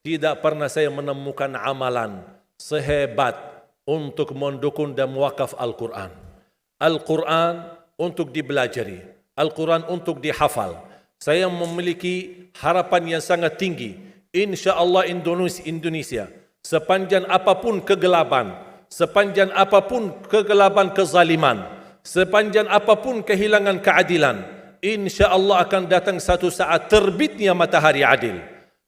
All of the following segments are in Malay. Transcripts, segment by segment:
tidak pernah saya menemukan amalan sehebat untuk mendukung dan mewakaf Al-Quran. Al-Quran untuk dibelajari, Al-Quran untuk dihafal. Saya memiliki harapan yang sangat tinggi. InsyaAllah Indonesia, sepanjang apapun kegelapan, sepanjang apapun kegelapan kezaliman, sepanjang apapun kehilangan keadilan, insya-Allah akan datang satu saat terbitnya matahari adil.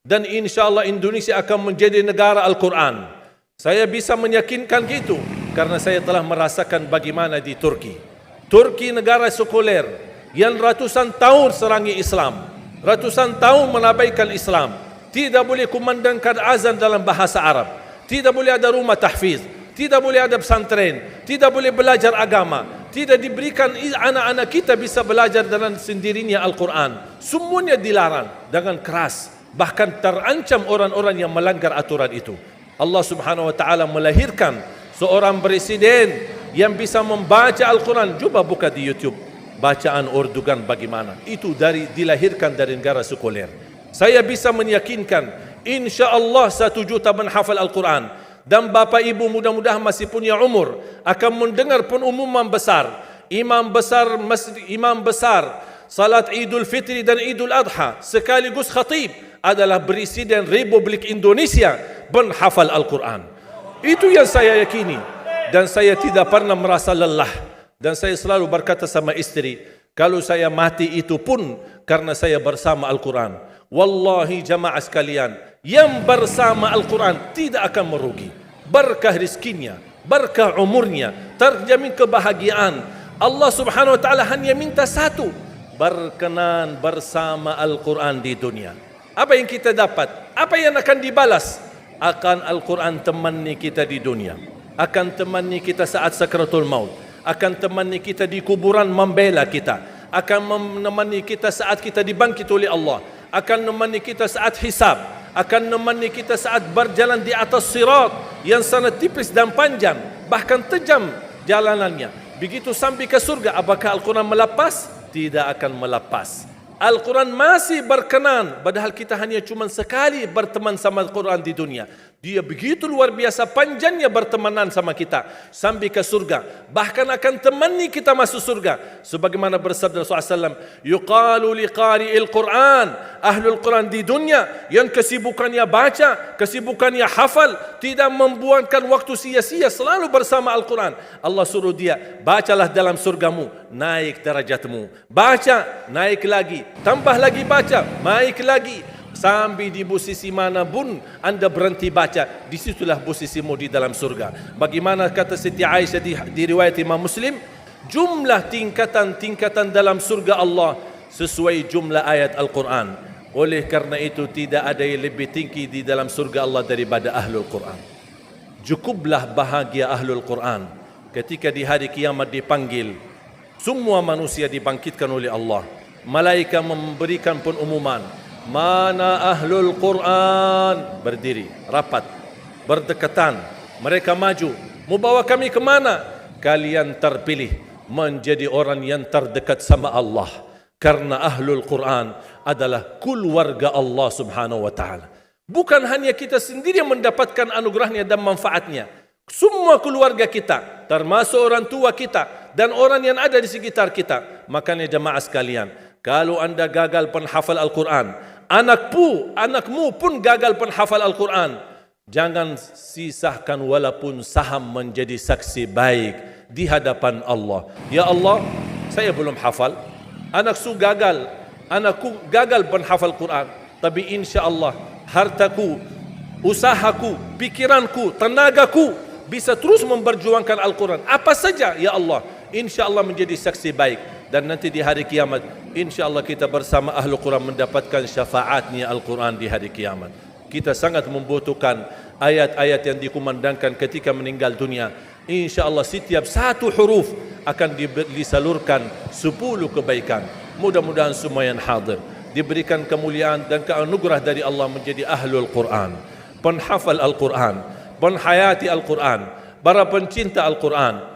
Dan insya-Allah Indonesia akan menjadi negara Al-Quran. Saya bisa meyakinkan gitu karena saya telah merasakan bagaimana di Turki. Turki negara sekuler yang ratusan tahun serangi Islam, ratusan tahun menabaikan Islam. Tidak boleh kumandangkan azan dalam bahasa Arab, tidak boleh ada rumah tahfiz, tidak boleh ada pesantren, tidak boleh belajar agama, tidak diberikan anak-anak kita bisa belajar dengan sendirinya Al-Quran. Semuanya dilarang dengan keras, bahkan terancam orang-orang yang melanggar aturan itu. Allah Subhanahu wa taala melahirkan seorang presiden yang bisa membaca Al-Quran. Coba buka di YouTube bacaan Erdogan bagaimana. Itu dilahirkan dari negara sekuler. Saya bisa meyakinkan insya-Allah 1 juta menghafal Al-Quran. Dan bapa ibu mudah-mudahan masih punya umur akan mendengar pengumuman besar, imam besar salat Idul Fitri dan Idul Adha sekaligus khatib adalah Presiden Republik Indonesia menghafal Al-Quran. Itu yang saya yakini dan saya tidak pernah merasa lelah. Dan saya selalu berkata sama istri, kalau saya mati itu pun karena saya bersama Al-Quran. Wallahi jamaah sekalian, yang bersama Al-Quran tidak akan merugi. Berkah rizkinya, berkah umurnya, terjamin kebahagiaan. Allah Subhanahu wa taala hanya minta satu, berkenan bersama Al-Quran di dunia. Apa yang kita dapat? Apa yang akan dibalas? Akan Al-Quran temani kita di dunia, akan temani kita saat sakratul maut, akan temani kita di kuburan membela kita, akan menemani kita saat kita dibangkit oleh Allah, akan menemani kita saat hisab, akan menemani kita saat berjalan di atas sirat yang sangat tipis dan panjang, bahkan tajam jalanannya. Begitu sampai ke surga, apakah Al-Quran melepas? Tidak akan melepas. Al-Quran masih berkenan, padahal kita hanya cuma sekali berteman sama Al-Quran di dunia. Dia begitu luar biasa panjangnya bertemanan sama kita sampai ke surga. Bahkan akan temani kita masuk surga. Sebagaimana bersabda Rasulullah SAW, yuqalu liqari'il Quran, ahlul Quran di dunia yang kesibukannya baca, kesibukannya hafal, tidak membuangkan waktu sia-sia, selalu bersama Al-Quran. Allah suruh dia, bacalah dalam surgamu, naik derajatmu. Baca, naik lagi. Tambah lagi baca, naik lagi. Sampai di posisi mana pun anda berhenti baca, disitulah posisimu di dalam surga. Bagaimana kata Siti Aisyah di riwayat Imam Muslim, jumlah tingkatan-tingkatan dalam surga Allah sesuai jumlah ayat Al-Quran. Oleh karena itu tidak ada yang lebih tinggi di dalam surga Allah daripada Ahlul Quran. Cukuplah bahagia Ahlul Quran ketika di hari kiamat dipanggil. Semua manusia dibangkitkan oleh Allah. Malaikat memberikan pengumuman, mana Ahlul Quran? Berdiri, rapat, berdekatan. Mereka maju. Mau bawa kami ke mana? Kalian terpilih menjadi orang yang terdekat sama Allah. Karena Ahlul Quran adalah keluarga Allah Subhanahu wa ta'ala. Bukan hanya kita sendiri yang mendapatkan anugerahnya dan manfaatnya. Semua keluarga kita, termasuk orang tua kita dan orang yang ada di sekitar kita. Makanya jemaah sekalian, kalau anda gagal penghafal Al-Quran, anakmu pun gagal penghafal Al-Quran, jangan sisahkan walaupun saham menjadi saksi baik di hadapan Allah. Ya Allah, saya belum hafal, anakku gagal penghafal Quran, tapi insya Allah hartaku, usahaku, pikiranku, tenagaku bisa terus memperjuangkan Al-Quran. Apa saja ya Allah, insya Allah menjadi saksi baik. Dan nanti di hari kiamat, insya Allah kita bersama Ahlul Quran mendapatkan syafaatnya Al-Quran di hari kiamat. Kita sangat membutuhkan ayat-ayat yang dikumandangkan ketika meninggal dunia. Insya Allah setiap satu huruf akan disalurkan 10 kebaikan. Mudah-mudahan semua yang hadir diberikan kemuliaan dan keanugerah dari Allah menjadi Ahlul Quran, penghafal Al-Quran, penghayati Al-Quran, para pencinta Al-Quran,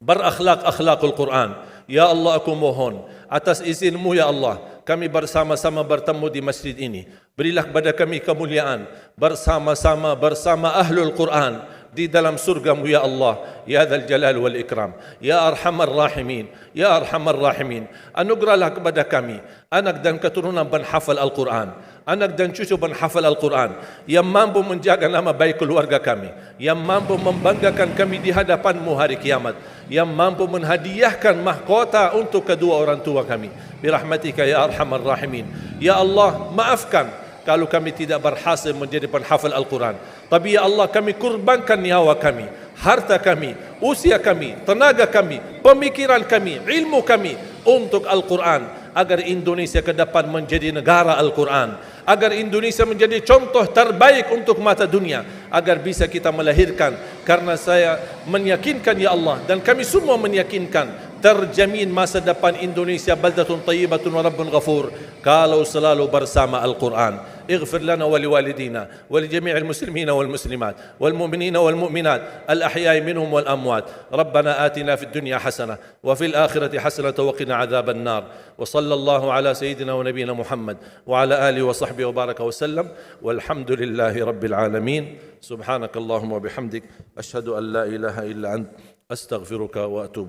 berakhlak-akhlakul Quran. Ya Allah, aku mohon atas izinmu ya Allah, kami bersama-sama bertemu di masjid ini. Berilah kepada kami kemuliaan bersama-sama bersama ahlul Quran di dalam surga-Mu ya Allah, ya Dzal Jalal wal Ikram, ya Arhamar Rahimin, ya Arhamar Rahimin. Anugerahlah kepada kami anak dan keturunan penghafal Al-Quran, anak dan cucu penghafal Al-Quran yang mampu menjaga nama baik keluarga kami, yang mampu membanggakan kami di hadapan-Mu hari kiamat, yang mampu menghadiahkan mahkota untuk kedua orang tua kami. Birahmatika ya Arhamar Rahimin. Ya Allah, maafkan kalau kami tidak berhasil menjadi penghafal Al-Quran. Tapi ya Allah, kami kurbankan nyawa kami, harta kami, usia kami, tenaga kami, pemikiran kami, ilmu kami untuk Al-Quran, agar Indonesia ke depan menjadi negara Al-Quran, agar Indonesia menjadi contoh terbaik untuk mata dunia, agar bisa kita melahirkan. Karena saya meyakinkan ya Allah, dan kami semua meyakinkan, terjamin masa depan Indonesia baldatun tayyibatun wa rabbun ghafur kalau selalu bersama Al-Quran. اغفر لنا ولوالدينا ولجميع المسلمين والمسلمات والمؤمنين والمؤمنات الأحياء منهم والأموات. ربنا آتنا في الدنيا حسنة وفي الآخرة حسنة وقنا عذاب النار. وصلى الله على سيدنا ونبينا محمد وعلى آله وصحبه وبارك وسلم والحمد لله رب العالمين. سبحانك اللهم وبحمدك أشهد أن لا إله إلا أنت أستغفرك وأتوب